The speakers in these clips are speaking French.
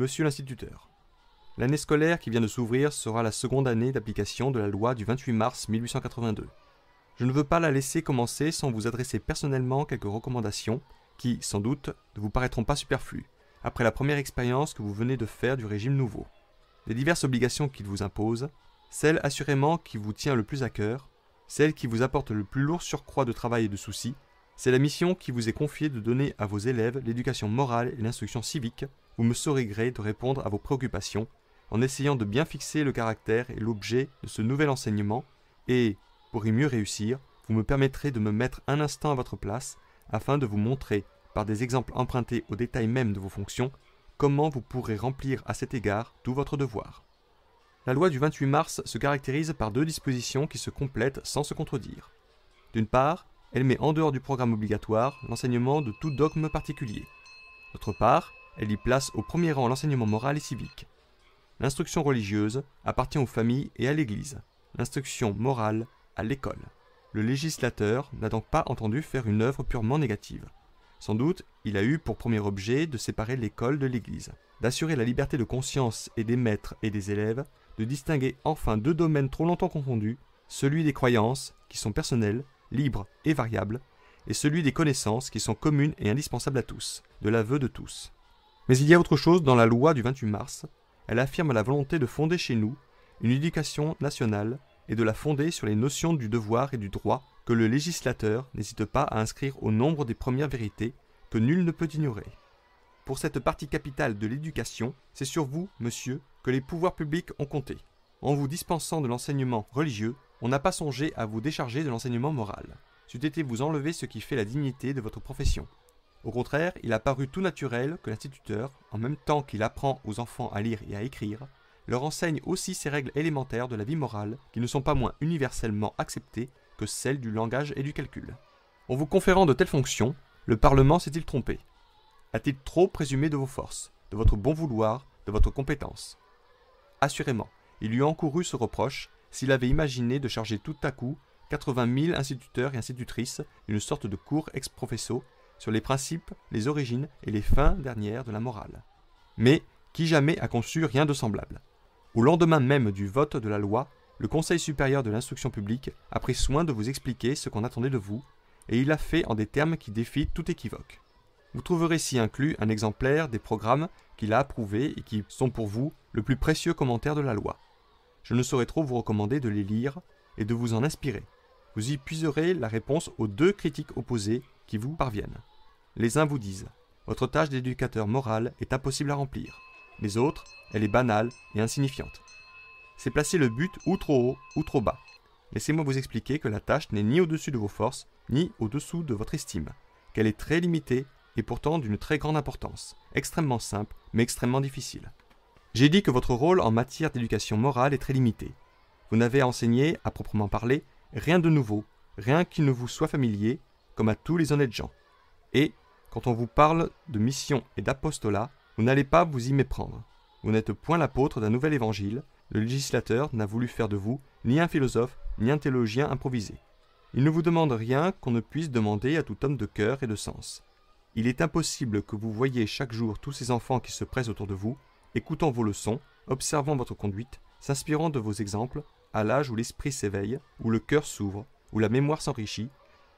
Monsieur l'instituteur. L'année scolaire qui vient de s'ouvrir sera la seconde année d'application de la loi du 28 mars 1882. Je ne veux pas la laisser commencer sans vous adresser personnellement quelques recommandations qui, sans doute, ne vous paraîtront pas superflues, après la première expérience que vous venez de faire du régime nouveau. Les diverses obligations qu'il vous impose, celle assurément qui vous tient le plus à cœur, celle qui vous apporte le plus lourd surcroît de travail et de soucis, c'est la mission qui vous est confiée de donner à vos élèves l'éducation morale et l'instruction civique. Vous me saurez gré de répondre à vos préoccupations en essayant de bien fixer le caractère et l'objet de ce nouvel enseignement et, pour y mieux réussir, vous me permettrez de me mettre un instant à votre place afin de vous montrer, par des exemples empruntés aux détails même de vos fonctions, comment vous pourrez remplir à cet égard tout votre devoir. La loi du 28 mars se caractérise par deux dispositions qui se complètent sans se contredire. D'une part, elle met en dehors du programme obligatoire l'enseignement de tout dogme particulier. D'autre part, elle y place au premier rang l'enseignement moral et civique. L'instruction religieuse appartient aux familles et à l'Église, l'instruction morale à l'école. Le législateur n'a donc pas entendu faire une œuvre purement négative. Sans doute, il a eu pour premier objet de séparer l'école de l'Église, d'assurer la liberté de conscience et des maîtres et des élèves, de distinguer enfin deux domaines trop longtemps confondus, celui des croyances, qui sont personnelles, libres et variables, et celui des connaissances, qui sont communes et indispensables à tous, de l'aveu de tous. Mais il y a autre chose dans la loi du 28 mars. Elle affirme la volonté de fonder chez nous une éducation nationale et de la fonder sur les notions du devoir et du droit que le législateur n'hésite pas à inscrire au nombre des premières vérités que nul ne peut ignorer. Pour cette partie capitale de l'éducation, c'est sur vous, monsieur, que les pouvoirs publics ont compté. En vous dispensant de l'enseignement religieux, on n'a pas songé à vous décharger de l'enseignement moral. C'eût été vous enlever ce qui fait la dignité de votre profession. Au contraire, il a paru tout naturel que l'instituteur, en même temps qu'il apprend aux enfants à lire et à écrire, leur enseigne aussi ces règles élémentaires de la vie morale qui ne sont pas moins universellement acceptées que celles du langage et du calcul. En vous conférant de telles fonctions, le Parlement s'est-il trompé? A-t-il trop présumé de vos forces, de votre bon vouloir, de votre compétence? Assurément, il lui a encouru ce reproche s'il avait imaginé de charger tout à coup 80 000 instituteurs et institutrices d'une sorte de cours ex-professo sur les principes, les origines et les fins dernières de la morale. Mais qui jamais a conçu rien de semblable? Au lendemain même du vote de la loi, le Conseil supérieur de l'instruction publique a pris soin de vous expliquer ce qu'on attendait de vous, et il l'a fait en des termes qui défient tout équivoque. Vous trouverez ci inclus un exemplaire des programmes qu'il a approuvés et qui sont pour vous le plus précieux commentaire de la loi. Je ne saurais trop vous recommander de les lire et de vous en inspirer. Vous y puiserez la réponse aux deux critiques opposées qui vous parviennent. Les uns vous disent « Votre tâche d'éducateur moral est impossible à remplir ». Les autres, elle est banale et insignifiante. C'est placer le but ou trop haut ou trop bas. Laissez-moi vous expliquer que la tâche n'est ni au-dessus de vos forces, ni au-dessous de votre estime, qu'elle est très limitée et pourtant d'une très grande importance, extrêmement simple mais extrêmement difficile. J'ai dit que votre rôle en matière d'éducation morale est très limité. Vous n'avez à enseigner, à proprement parler, rien de nouveau, rien qui ne vous soit familier, comme à tous les honnêtes gens. Et, quand on vous parle de mission et d'apostolat, vous n'allez pas vous y méprendre. Vous n'êtes point l'apôtre d'un nouvel évangile, le législateur n'a voulu faire de vous ni un philosophe, ni un théologien improvisé. Il ne vous demande rien qu'on ne puisse demander à tout homme de cœur et de sens. Il est impossible que vous voyiez chaque jour tous ces enfants qui se pressent autour de vous, écoutant vos leçons, observant votre conduite, s'inspirant de vos exemples, à l'âge où l'esprit s'éveille, où le cœur s'ouvre, où la mémoire s'enrichit,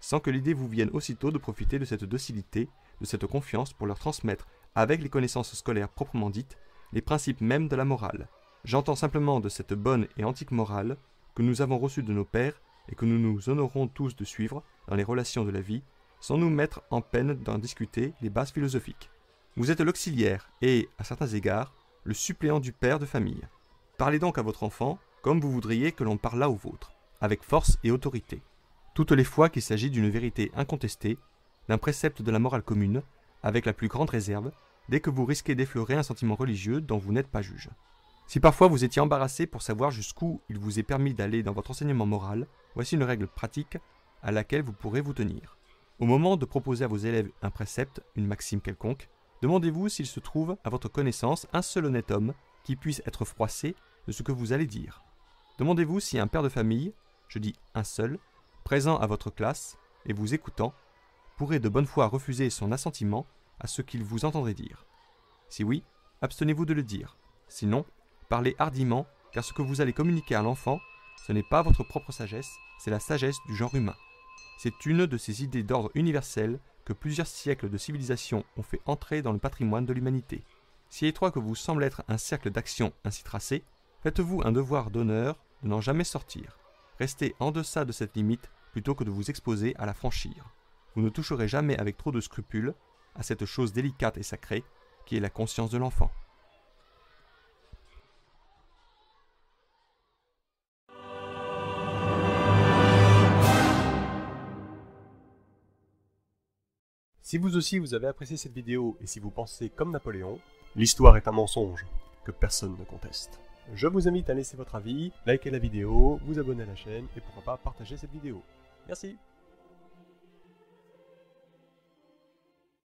sans que l'idée vous vienne aussitôt de profiter de cette docilité, de cette confiance pour leur transmettre, avec les connaissances scolaires proprement dites, les principes mêmes de la morale. J'entends simplement de cette bonne et antique morale que nous avons reçue de nos pères et que nous nous honorons tous de suivre dans les relations de la vie, sans nous mettre en peine d'en discuter les bases philosophiques. Vous êtes l'auxiliaire et, à certains égards, le suppléant du père de famille. Parlez donc à votre enfant comme vous voudriez que l'on parlât au vôtre, avec force et autorité. Toutes les fois qu'il s'agit d'une vérité incontestée, d'un précepte de la morale commune, avec la plus grande réserve, dès que vous risquez d'effleurer un sentiment religieux dont vous n'êtes pas juge. Si parfois vous étiez embarrassé pour savoir jusqu'où il vous est permis d'aller dans votre enseignement moral, voici une règle pratique à laquelle vous pourrez vous tenir. Au moment de proposer à vos élèves un précepte, une maxime quelconque, demandez-vous s'il se trouve à votre connaissance un seul honnête homme qui puisse être froissé de ce que vous allez dire. Demandez-vous si un père de famille, je dis un seul, présent à votre classe et vous écoutant, pourrait de bonne foi refuser son assentiment à ce qu'il vous entendrait dire. Si oui, abstenez-vous de le dire. Sinon, parlez hardiment, car ce que vous allez communiquer à l'enfant, ce n'est pas votre propre sagesse, c'est la sagesse du genre humain. C'est une de ces idées d'ordre universel que plusieurs siècles de civilisation ont fait entrer dans le patrimoine de l'humanité. Si étroit que vous semble être un cercle d'action ainsi tracé, faites-vous un devoir d'honneur de n'en jamais sortir. Restez en deçà de cette limite plutôt que de vous exposer à la franchir. Vous ne toucherez jamais avec trop de scrupules à cette chose délicate et sacrée qui est la conscience de l'enfant. Si vous aussi vous avez apprécié cette vidéo et si vous pensez comme Napoléon, l'histoire est un mensonge que personne ne conteste. Je vous invite à laisser votre avis, liker la vidéo, vous abonner à la chaîne et pourquoi pas partager cette vidéo. Merci.